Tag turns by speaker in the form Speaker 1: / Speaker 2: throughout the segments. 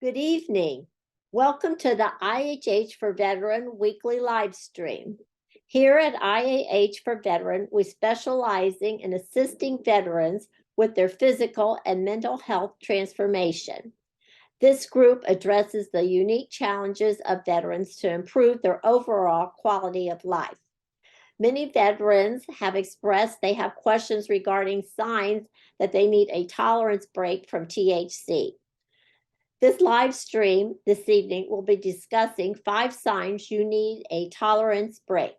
Speaker 1: Good evening. Welcome to the IHH for Veteran weekly live stream. Here at IAH for Veteran, we specializing in assisting veterans with their physical and mental health transformation. This group addresses the unique challenges of veterans to improve their overall quality of life. Many veterans have expressed they have questions regarding signs that they need a tolerance break from THC. This live stream this evening will be discussing 5 signs you need a tolerance break.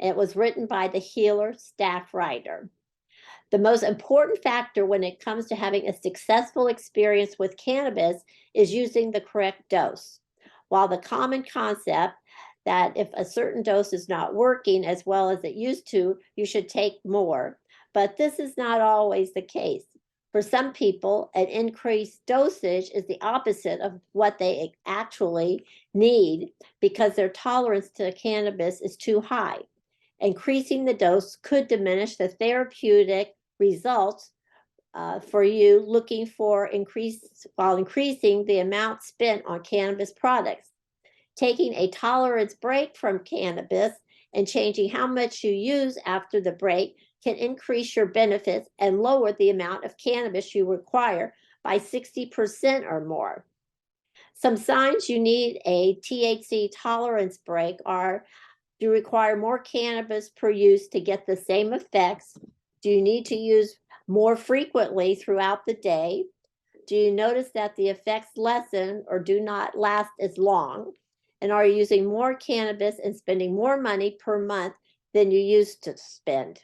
Speaker 1: And it was written by the Healer staff writer. The most important factor when it comes to having a successful experience with cannabis is using the correct dose. While the common concept that if a certain dose is not working as well as it used to, you should take more. But this is not always the case. For some people, an increased dosage is the opposite of what they actually need because their tolerance to cannabis is too high. Increasing the dose could diminish the therapeutic results for you looking for while increasing the amount spent on cannabis products. Taking a tolerance break from cannabis and changing how much you use after the break can increase your benefits and lower the amount of cannabis you require by 60% or more. Some signs you need a THC tolerance break are: do you require more cannabis per use to get the same effects? Do you need to use more frequently throughout the day? Do you notice that the effects lessen or do not last as long? And are you using more cannabis and spending more money per month than you used to spend?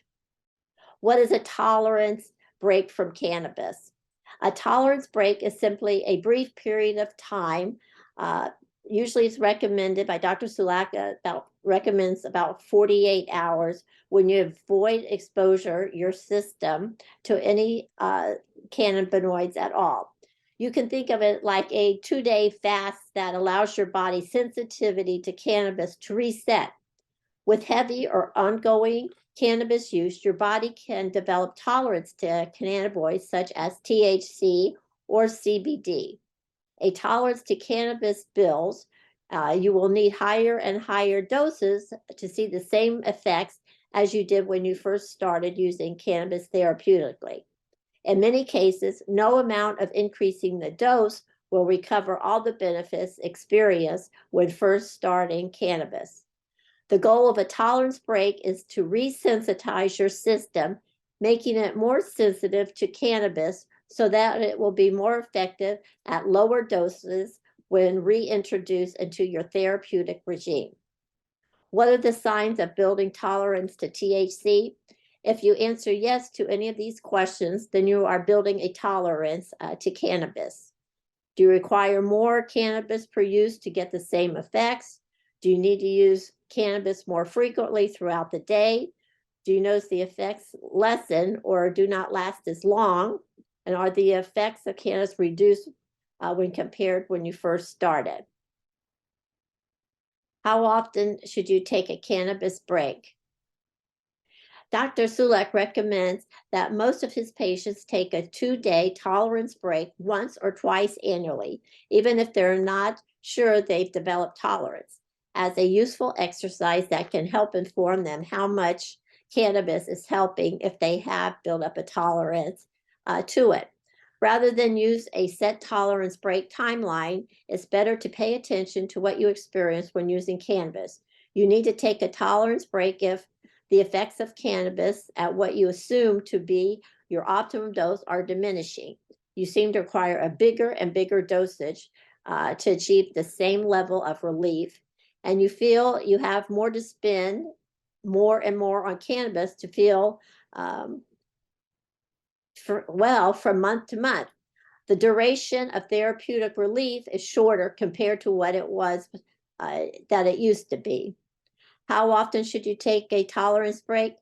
Speaker 1: What is a tolerance break from cannabis? A tolerance break is simply a brief period of time. Usually it's recommended by Dr. Sulak, recommends about 48 hours when you avoid exposure your system to any cannabinoids at all. You can think of it like a 2-day fast that allows your body's sensitivity to cannabis to reset. With heavy or ongoing cannabis use, your body can develop tolerance to cannabinoids such as THC or CBD. A tolerance to cannabis builds. You will need higher and higher doses to see the same effects as you did when you first started using cannabis therapeutically. In many cases, no amount of increasing the dose will recover all the benefits experienced when first starting cannabis. The goal of a tolerance break is to resensitize your system, making it more sensitive to cannabis so that it will be more effective at lower doses when reintroduced into your therapeutic regime. What are the signs of building tolerance to THC? If you answer yes to any of these questions, then you are building a tolerance to cannabis. Do you require more cannabis per use to get the same effects? Do you need to use cannabis more frequently throughout the day? Do you notice the effects lessen or do not last as long? And are the effects of cannabis reduced when compared when you first started? How often should you take a cannabis break? Dr. Sulak recommends that most of his patients take a 2-day tolerance break once or twice annually, even if they're not sure they've developed tolerance, as a useful exercise that can help inform them how much cannabis is helping if they have built up a tolerance to it. Rather than use a set tolerance break timeline, it's better to pay attention to what you experience when using cannabis. You need to take a tolerance break if the effects of cannabis at what you assume to be your optimum dose are diminishing. You seem to require a bigger and bigger dosage to achieve the same level of relief, and you feel you have more to spend more and more on cannabis to feel from month to month. The duration of therapeutic relief is shorter compared to what it was that it used to be. How often should you take a tolerance break?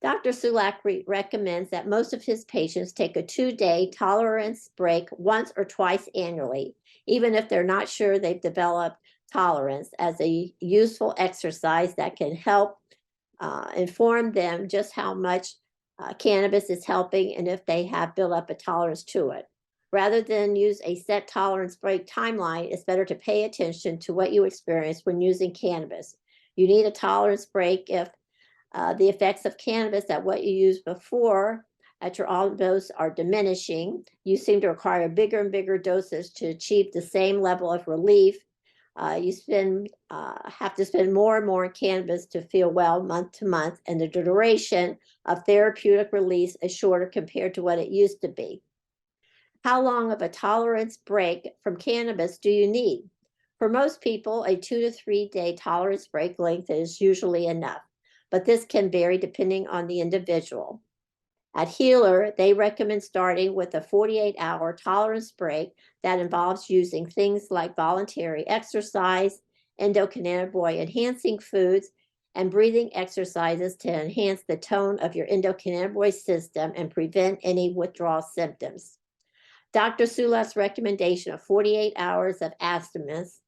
Speaker 1: Dr. Sulak recommends that most of his patients take a 2-day tolerance break once or twice annually, even if they're not sure they've developed tolerance, as a useful exercise that can help inform them just how much cannabis is helping and if they have built up a tolerance to it. Rather than use a set tolerance break timeline, it's better to pay attention to what you experience when using cannabis. You need a tolerance break if the effects of cannabis at what you used before at your all dose are diminishing. You seem to require bigger and bigger doses to achieve the same level of relief. You have to spend more and more in cannabis to feel well month to month, and the duration of therapeutic release is shorter compared to what it used to be. How long of a tolerance break from cannabis do you need? For most people, a 2 to 3 day tolerance break length is usually enough, but this can vary depending on the individual. At Healer, they recommend starting with a 48-hour tolerance break that involves using things like voluntary exercise, endocannabinoid enhancing foods, and breathing exercises to enhance the tone of your endocannabinoid system and prevent any withdrawal symptoms. Dr. Sulek's recommendation of 48 hours of abstinence,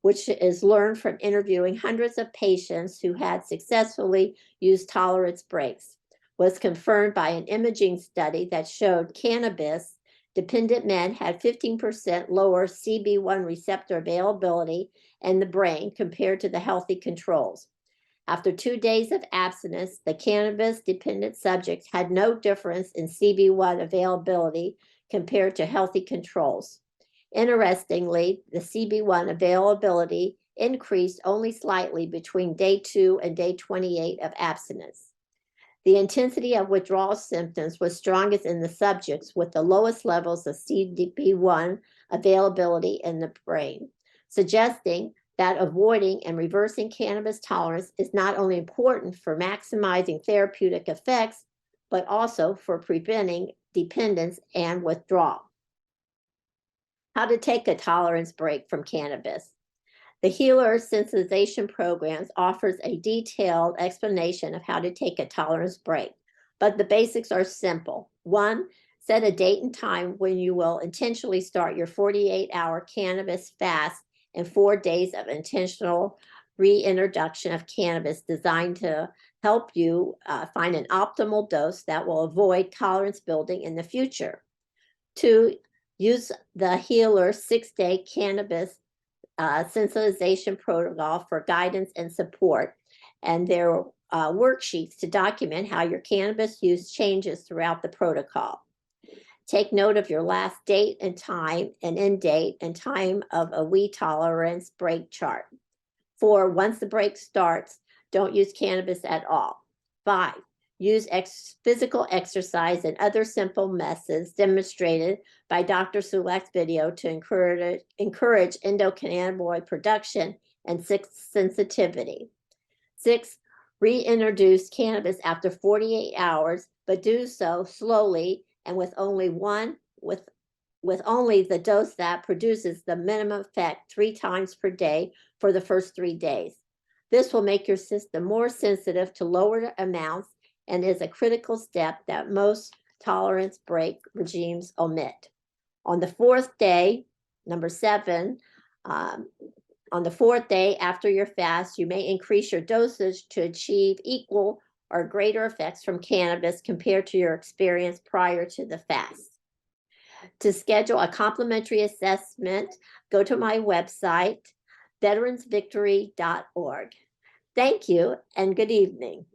Speaker 1: which is learned from interviewing hundreds of patients who had successfully used tolerance breaks, was confirmed by an imaging study that showed cannabis-dependent men had 15% lower CB1 receptor availability in the brain compared to the healthy controls. After 2 days of abstinence, the cannabis-dependent subjects had no difference in CB1 availability compared to healthy controls. Interestingly, the CB1 availability increased only slightly between day 2 and day 28 of abstinence. The intensity of withdrawal symptoms was strongest in the subjects with the lowest levels of CB1 availability in the brain, suggesting that avoiding and reversing cannabis tolerance is not only important for maximizing therapeutic effects, but also for preventing dependence and withdrawal. How to take a tolerance break from cannabis. The Healer Sensitization Programs offers a detailed explanation of how to take a tolerance break, but the basics are simple. 1, set a date and time when you will intentionally start your 48-hour cannabis fast and 4 days of intentional reintroduction of cannabis designed to help you find an optimal dose that will avoid tolerance building in the future. 2, use the Healer 6-day cannabis sensitization protocol for guidance and support, and there are worksheets to document how your cannabis use changes throughout the protocol. Take note of your last date and time and end date and time of a weed tolerance break chart. 4, once the break starts, don't use cannabis at all. 5, use physical exercise and other simple methods demonstrated by Dr. Sulek's video to encourage endocannabinoid production and sensitivity. 6, reintroduce cannabis after 48 hours, but do so slowly and with only the dose that produces the minimum effect 3 times per day for the first 3 days. This will make your system more sensitive to lower amounts and is a critical step that most tolerance break regimes omit. On the 4th day, number 7, on the 4th day after your fast, you may increase your dosage to achieve equal or greater effects from cannabis compared to your experience prior to the fast. To schedule a complimentary assessment, go to my website, veteransvictory.org. Thank you and good evening.